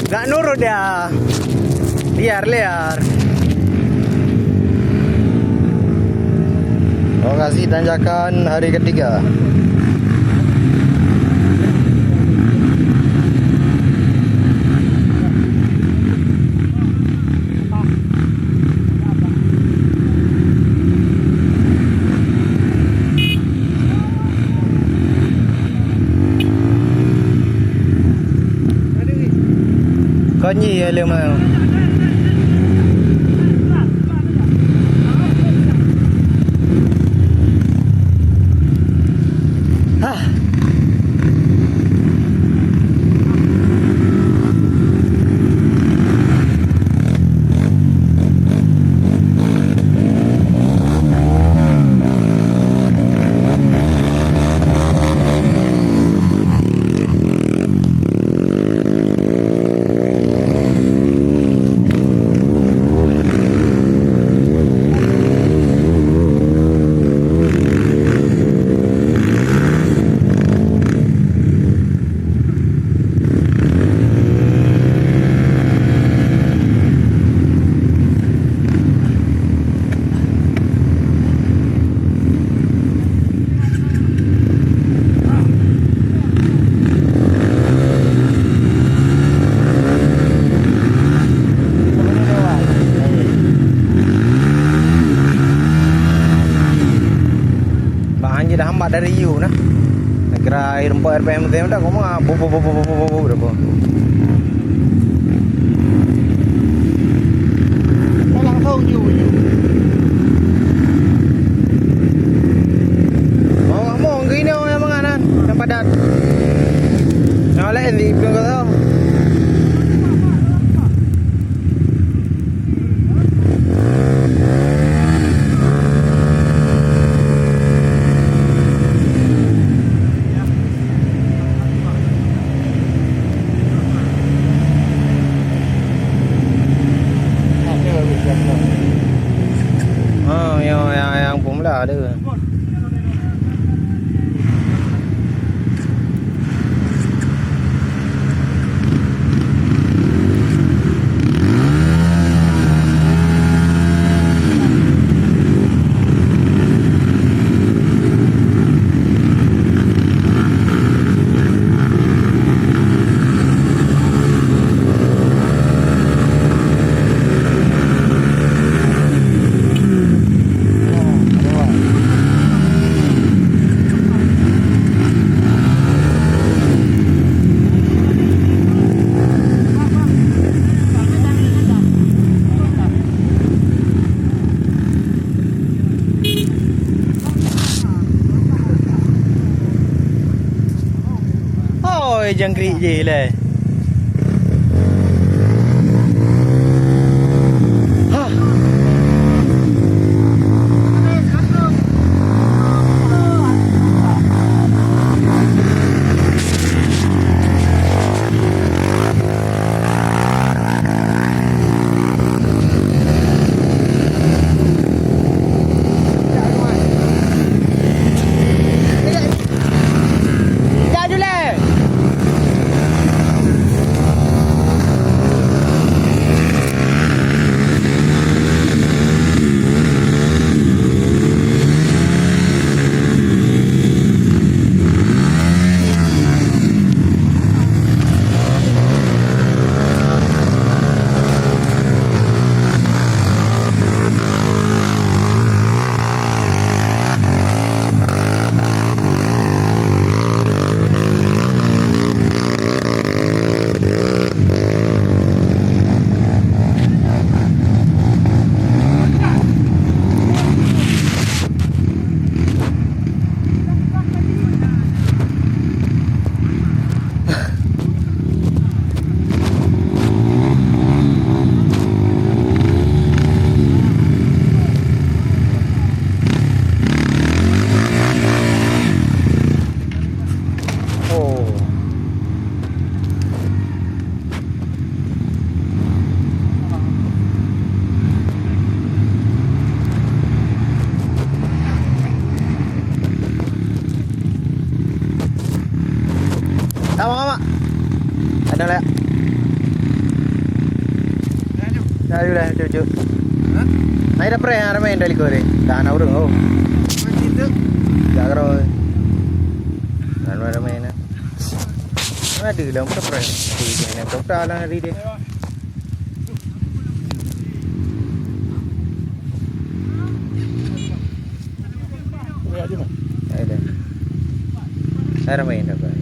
Gak nurut dia. Liar. Lokasi tanjakan hari ketiga. Konyi ya lemah. Dah hambat dari you nah. Nak kira air 4 RPM tu dah ngomong dah apa. Langsung you. Mau gini orang manganan yang padat. Yang lain di belakang kau. Yang pemula ada. Jangkrik je lah. Ayo lah, cucu. Hah? Ay, dah pre, ada main dari kore. Dah nak urung, oh. Macam itu. Dah karo. Ada main na. Ada lah, mudah pre. Ini nak dokter lah hari dia. Ya, aja mah. Ada. Ada main dah pre.